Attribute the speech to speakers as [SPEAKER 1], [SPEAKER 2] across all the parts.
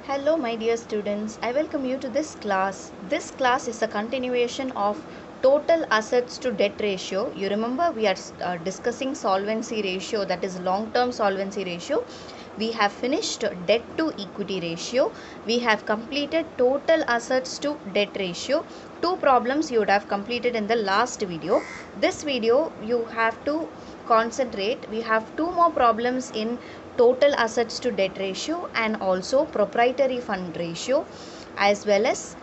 [SPEAKER 1] Hello my dear students, I welcome you to this class. This class is a continuation of total assets to debt ratio. You remember we are discussing solvency ratio, that is long term solvency ratio. We have finished debt to equity ratio. We have completed total assets to debt ratio. Two problems you would have completed in the last video. This video you have to concentrate. We have two more problems in total assets to debt ratio and also proprietary fund ratio as well as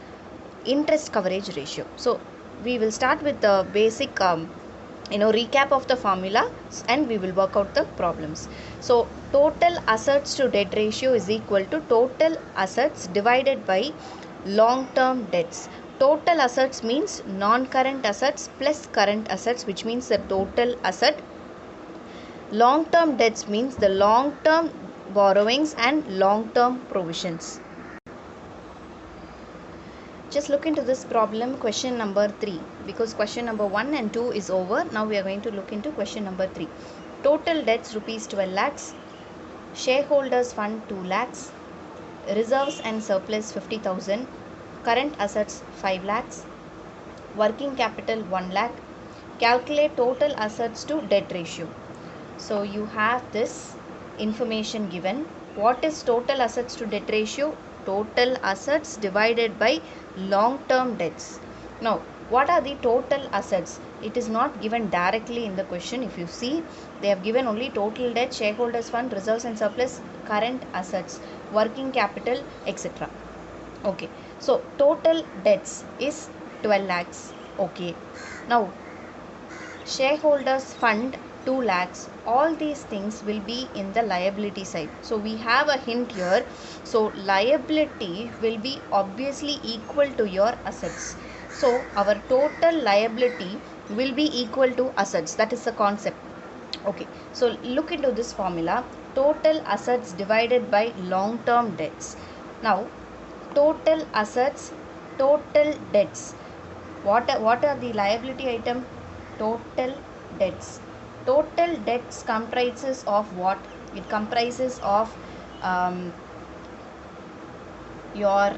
[SPEAKER 1] interest coverage ratio. So we will start with the basic recap of the formula and we will work out the problems. So total assets to debt ratio is equal to total assets divided by long term debts. Total assets means non-current assets plus current assets, which means the total asset. Long term debts means the long term borrowings and long term provisions. Just look into this problem, question number 3, because question number 1 and 2 is over. Now we are going to look into question number 3. Total debts rupees 12 lakhs, shareholders fund 2 lakhs, reserves and surplus 50,000, current assets 5 lakhs, working capital 1 lakh. Calculate total assets to debt ratio. So you have this information given. What is total assets to debt ratio? Total assets divided by long term debts. Now what are the total assets? It is not given directly in the question. If you see, they have given only total debt, shareholders fund, reserves and surplus, current assets, working capital, etc. Okay, so total debts is 12 lakhs. Okay, now shareholders fund 2 lakhs. All these things will be in the liability side. So we have a hint here. So liability will be obviously equal to your assets. So our total liability will be equal to assets. That is the concept. Okay, so look into this formula. Total assets divided by long term debts. Now total assets, total debts. What are the liability item? Total debts. Total debts comprises of what? It comprises of your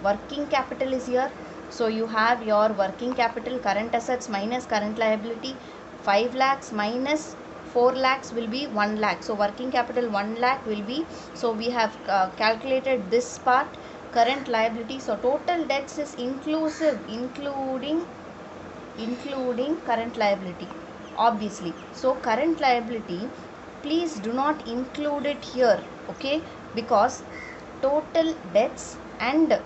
[SPEAKER 1] working capital is here. So you have your working capital, current assets minus current liability. 5 lakhs minus 4 lakhs will be 1 lakh. So working capital 1 lakh will be, so we have calculated this part, current liability. So total debts is inclusive, including current liability, obviously. So current liability, please do not include it here, okay, because total debts and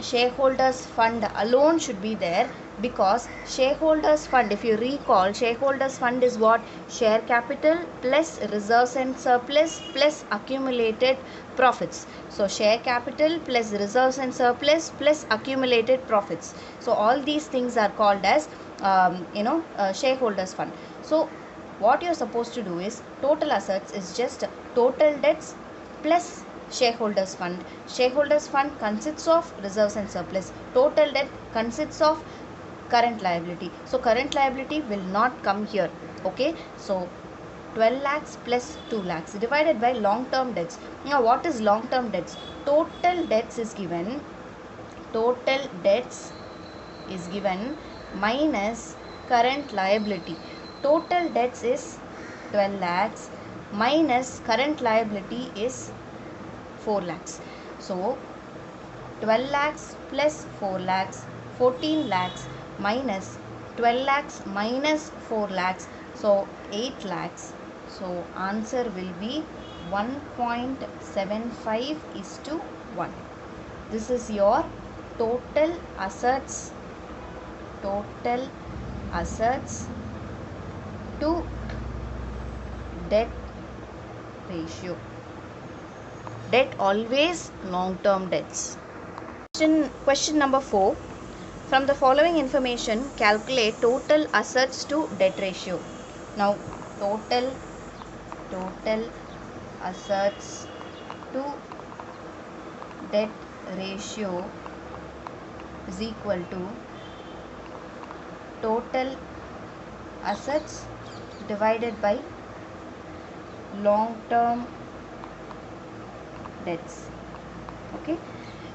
[SPEAKER 1] shareholders fund alone should be there, because shareholders fund, if you recall, shareholders fund is what? Share capital plus reserves and surplus plus accumulated profits. So share capital plus reserves and surplus plus accumulated profits. So all these things are called as shareholders fund. So what you're supposed to do is, total assets is just total debts plus shareholders fund. Shareholders fund consists of reserves and surplus. Total debt consists of current liability. So current liability will not come here. Okay, so 12 lakhs plus 2 lakhs divided by long term debts. Now what is long term debts? Total debts is given, total debts is given minus current liability. Total debts is 12 lakhs minus current liability is 4 lakhs. So 12 lakhs plus 4 lakhs, 14 lakhs minus 12 lakhs minus 4 lakhs, so 8 lakhs. So answer will be 1.75 is to 1. This is your total assets, total assets to debt ratio. Debt always long term debts. Question number 4. From the following information, calculate total assets to debt ratio. Now total assets to debt ratio is equal to total assets divided by long term debts. Okay,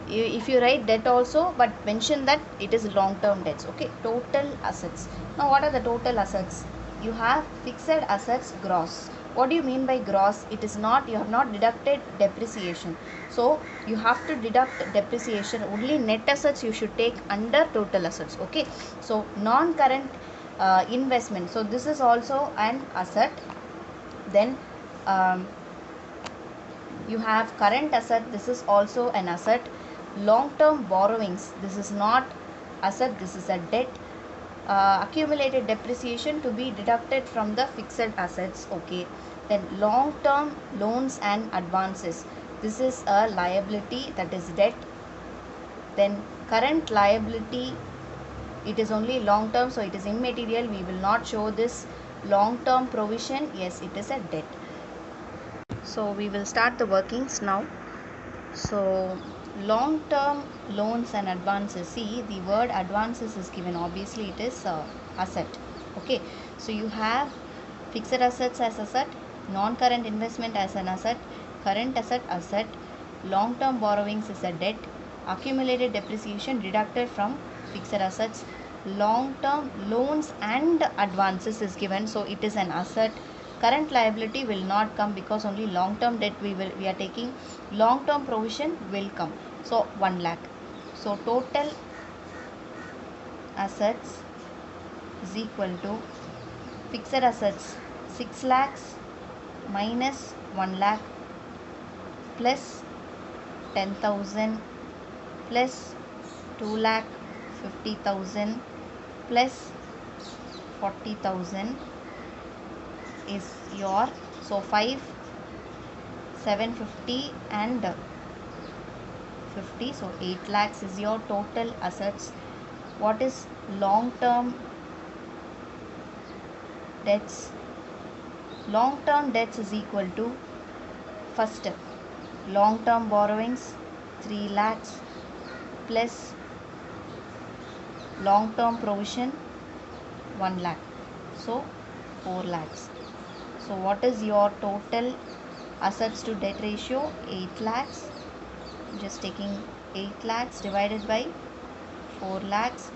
[SPEAKER 1] if you write debt also, but mention that it is long term debts. Okay, total assets. Now what are the total assets? You have fixed assets gross. What do you mean by gross? It is not, you have not deducted depreciation, so you have to deduct depreciation. Only net assets you should take under total assets. Okay, so non current investment, so this is also an asset. Then you have current asset, this is also an asset. Long term borrowings, this is not asset, this is a debt. Accumulated depreciation to be deducted from the fixed assets. Okay, then long term loans and advances, this is a liability, that is debt. Then current liability, it is only long term, so it is immaterial, we will not show this. Long term provision, yes, it is a debt. So we will start the workings now. So long term loans and advances, see the word advances is given, obviously it is asset. Okay, so you have fixed assets as asset, non current investment as an asset, current asset, long term borrowings is a debt, accumulated depreciation deducted from fixed assets, long term loans and advances is given, so it is an asset. Current liability will not come because only long term debt we are taking. Long term provision will come, so 1 lakh. So total assets is equal to fixed assets 6 lakhs minus 1 lakh plus 10,000 plus 2 lakh 50,000 plus 40,000 is your, so 5 750 and 50, so 8 lakhs is your total assets. What is long term debts? Long term debts is equal to, first long term borrowings 3 lakhs plus long term provision 1 lakh, so 4 lakhs. So what is your total assets to debt ratio? 8 lakhs. Just taking 8 lakhs divided by 4 lakhs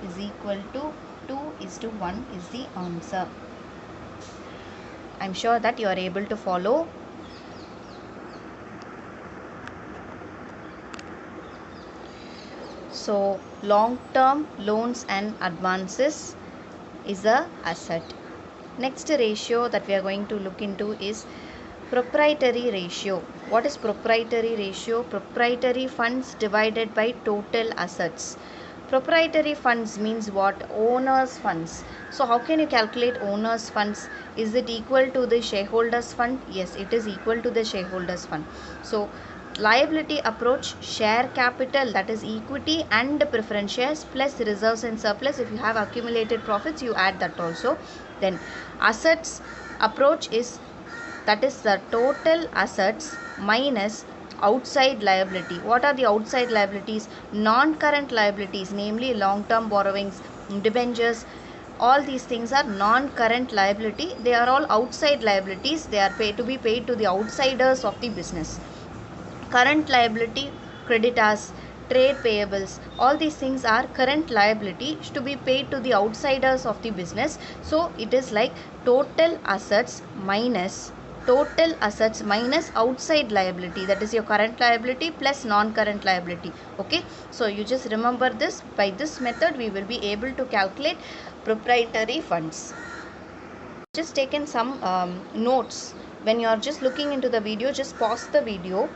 [SPEAKER 1] is equal to 2:1 is the answer. I am sure that you are able to follow. So long term loans and advances is a asset. Next ratio that we are going to look into is proprietary ratio. What is proprietary ratio? Proprietary funds divided by total assets. Proprietary funds means what? Owners funds. So how can you calculate owners funds? Is it equal to the shareholders fund? Yes, it is equal to the shareholders fund. So liability approach, share capital, that is equity and preference shares plus reserves and surplus. If you have accumulated profits, you add that also. Then assets approach is, that is the total assets minus outside liability. What are the outside liabilities? Non current liabilities, namely long term borrowings, debentures, all these things are non current liability. They are all outside liabilities, they are paid to be paid to the outsiders of the business. Current liability, creditors, trade payables, all these things are current liability to be paid to the outsiders of the business. So it is like total assets minus outside liability, that is your current liability plus non current liability. Okay, so you just remember this. By this method we will be able to calculate proprietary funds. Just taken some notes. When you are just looking into the video, just pause the video,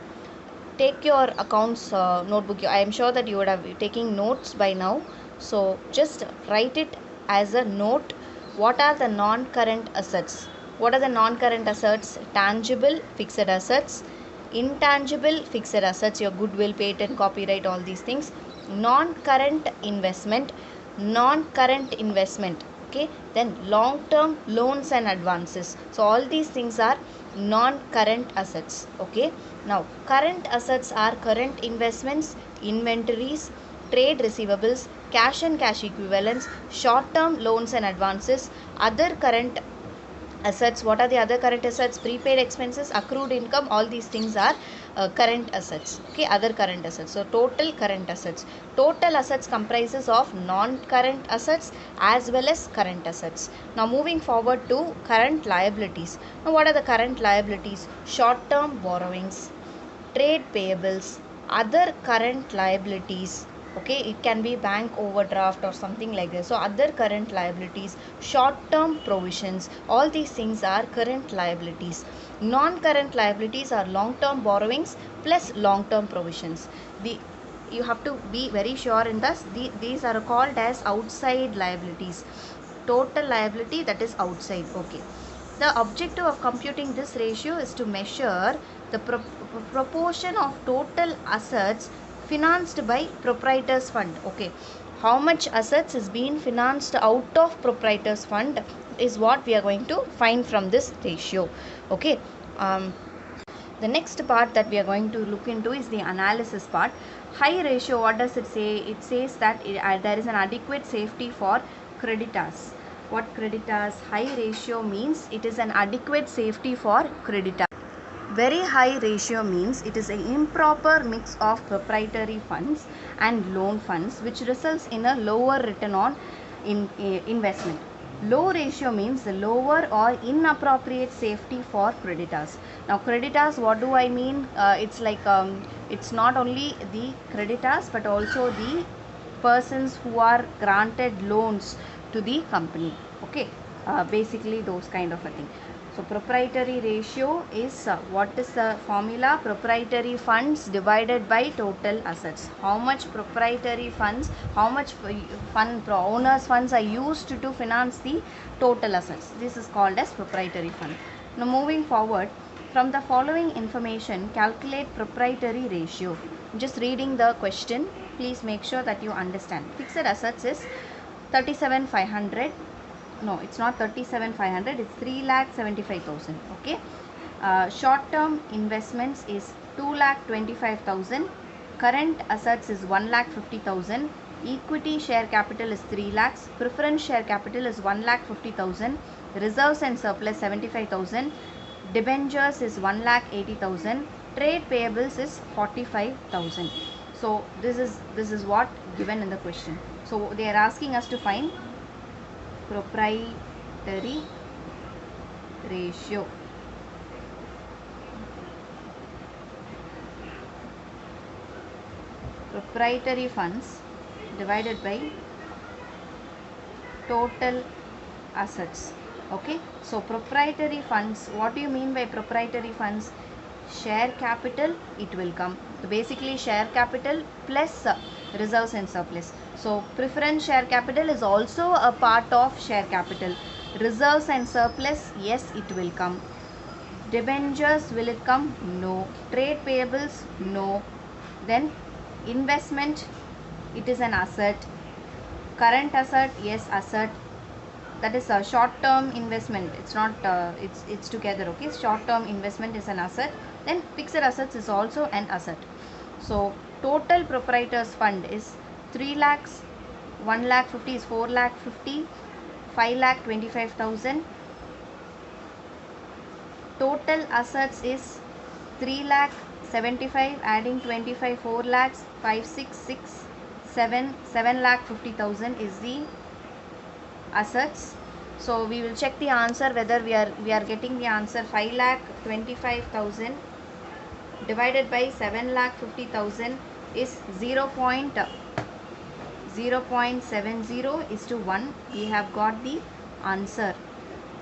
[SPEAKER 1] take your accounts notebook. I am sure that you would have taking notes by now, so just write it as a note. What are the non current assets? What are the non current assets? Tangible fixed assets, intangible fixed assets, your goodwill, patent, copyright, all these things. Non current investment, okay. Then long term loans and advances, so all these things are non current assets. Okay, now current assets are current investments, inventories, trade receivables, cash and cash equivalents, short term loans and advances. Other current assets. What are the other current assets? Prepaid expenses, accrued income, all these things are current assets. Okay, other current assets. So total current assets. Total assets comprises of non-current assets as well as current assets. Now moving forward to current liabilities. Now what are the current liabilities? Short-term borrowings, trade payables, other current liabilities. Okay, it can be bank overdraft or something like this. So other current liabilities, short term provisions, all these things are current liabilities. Non current liabilities are long term borrowings plus long term provisions. You have to be very sure in this. These are called as outside liabilities. Total liability, that is outside. Okay, the objective of computing this ratio is to measure the proportion of total assets financed by proprietors fund. Okay, how much assets is being financed out of proprietors fund is what we are going to find from this ratio. Okay, the next part that we are going to look into is the analysis part. High ratio, what does it say? It says that there is an adequate safety for creditors. What creditors? High ratio means it is an adequate safety for creditors. Very high ratio means it is an improper mix of proprietary funds and loan funds, which results in a lower return on investment. Low ratio means the lower or inappropriate safety for creditors. Now creditors, what do I mean? It's like it's not only the creditors but also the persons who are granted loans to the company. Okay, basically those kind of a thing. So proprietary ratio is what is the formula? Proprietary funds divided by total assets. How much proprietary funds, how much owners funds are used to finance the total assets. This is called as proprietary fund. Now moving forward, from the following information, calculate proprietary ratio. Just reading the question, please make sure that you understand. Fixed assets is 37,500. No, it's not 37,500, it's 3,75,000. Okay, short term investments is 2,25,000. Current assets is 1,50,000. Equity share capital is 3 lakhs. Preference share capital is 1,50,000. Reserves and surplus 75,000. Debentures is 1,80,000. Trade payables is 45,000. So this is what given in the question. So they are asking us to find proprietary ratio. Proprietary funds divided by total assets. Okay, so proprietary funds, what do you mean by proprietary funds? Share capital, it will come. So basically share capital plus reserves and surplus. So preference share capital is also a part of share capital. Reserves and surplus, yes, it will come. Debentures, will it come? No. Trade payables, no. Then investment, it is an asset. Current asset, yes, asset. That is a short term investment. It's not it's together. Okay, short term investment is an asset. Then fixed assets is also an asset. So total proprietors fund is 3 lakhs, 1 lakh 50 is 4 lakh 50, 5 lakh 25,000. Total assets is 3 lakh 75, adding 25, 4 lakhs, 5 6 6 7 7 lakh 50,000 is the assets. So we will check the answer whether we are getting the answer. 5 lakh 25,000 divided by 7 lakh 50,000 is 0.70 is to 1. We have got the answer.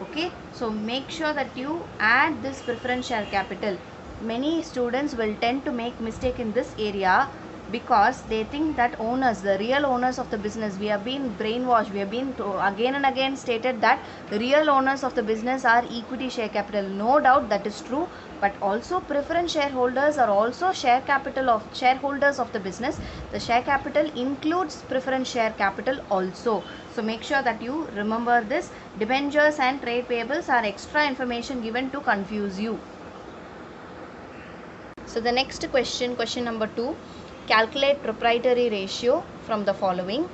[SPEAKER 1] Okay, so make sure that you add this preference share capital. Many students will tend to make mistake in this area because they think that owners, the real owners of the business, we have been brainwashed. We have been again and again stated that real owners of the business are equity share capital. No doubt that is true, but also preference shareholders are also share capital of shareholders of the business. The share capital includes preference share capital also. So make sure that you remember this. Debentures and trade payables are extra information given to confuse you. So the next question, question number 2, calculate proprietary ratio from the following.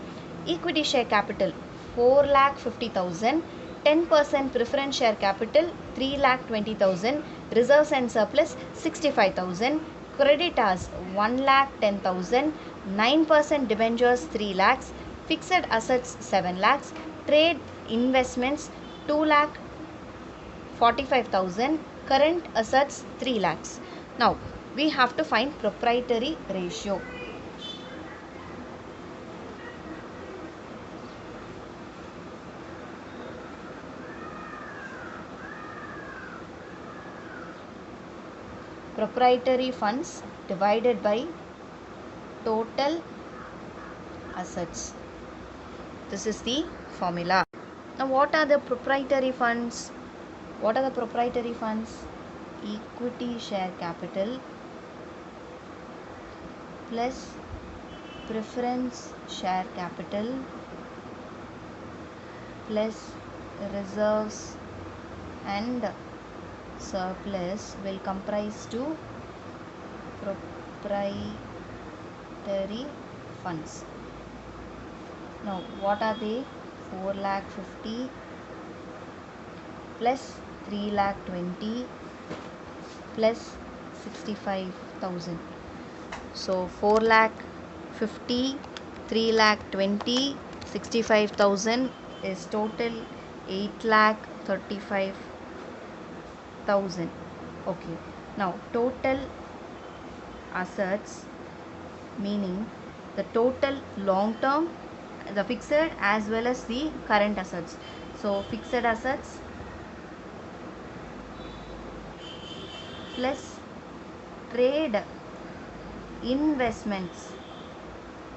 [SPEAKER 1] Equity share capital 4,50,000, 10% preference share capital 3,20,000, reserves and surplus 65,000, creditors 1,10,000, 9% debentures 3 lakhs, fixed assets 7 lakhs, trade investments 2,45,000, current assets 3 lakhs. Now we have to find proprietary ratio. Proprietary funds divided by total assets. This is the formula. Now what are the proprietary funds? What are the proprietary funds? Equity share capital plus preference share capital plus reserves and surplus will comprise to proprietary funds. Now what are they? 4,50,000 plus 3,20,000 plus 65,000. So 4,50,000, 3,20,000, 65,000 is total 8,35,000. Okay. Now total assets, meaning the total long term, the fixed as well as the current assets. So fixed assets plus trade investments.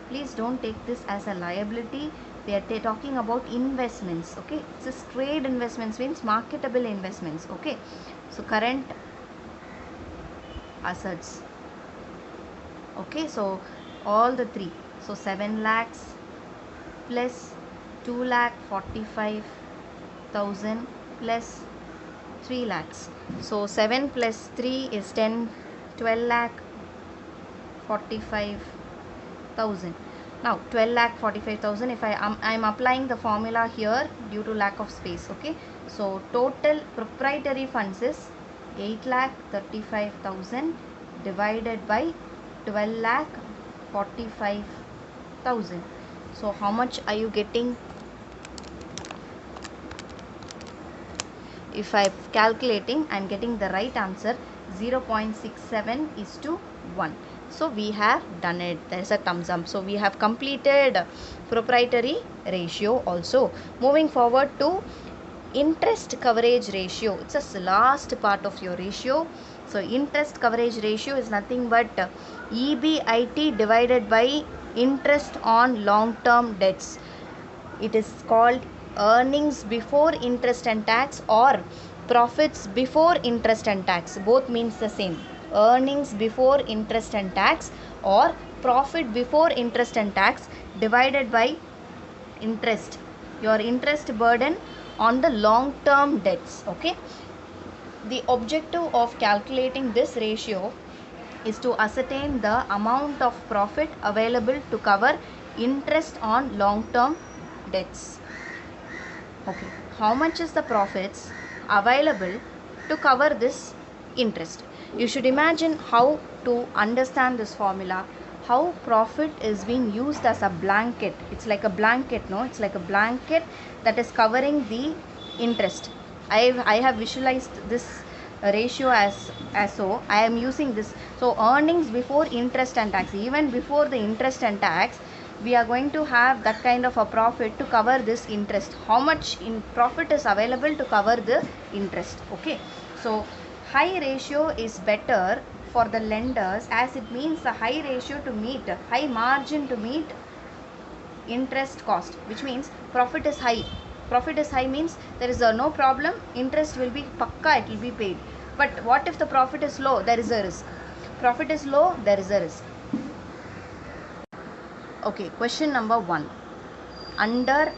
[SPEAKER 1] Please don't take this as a liability. We are talking about investments. Okay, this trade investments means marketable investments. Okay, so current assets. Okay, so all the three. So 7 lakhs plus 2,45,000 plus 3 lakhs. So 7 plus 3 is 10, 12,45,000. Now 12,45,000. If I am applying the formula here due to lack of space. Okay, so total proprietary funds is 8,35,000 divided by 12,45,000. So how much are you getting? If I am calculating, I am getting the right answer 0.67:1. So we have done it. There is a thumbs up. So we have completed proprietary ratio also. Moving forward to interest coverage ratio. It's the last part of your ratio. So interest coverage ratio is nothing but EBIT divided by interest on long term debts. It is called earnings before interest and tax or profits before interest and tax. Both means the same. Earnings before interest and tax or profit before interest and tax divided by interest, your interest burden on the long term debts. Okay, the objective of calculating this ratio is to ascertain the amount of profit available to cover interest on long term debts. Okay, how much is the profits available to cover this interest? You should imagine how to understand this formula, how profit is being used as a blanket. It's like a blanket, no? It's like a blanket that is covering the interest. I have visualized this ratio as so. I am using this. So earnings before interest and tax, even before the interest and tax, we are going to have that kind of a profit to cover this interest. How much in profit is available to cover the interest? Okay, so high ratio is better for the lenders, as it means a high ratio to meet, high margin to meet interest cost, which means profit is high. Profit is high means there is no problem, interest will be pakka, it will be paid. But what if the profit is low? There is a risk. Profit is low, there is a risk. Okay, question number 1. Under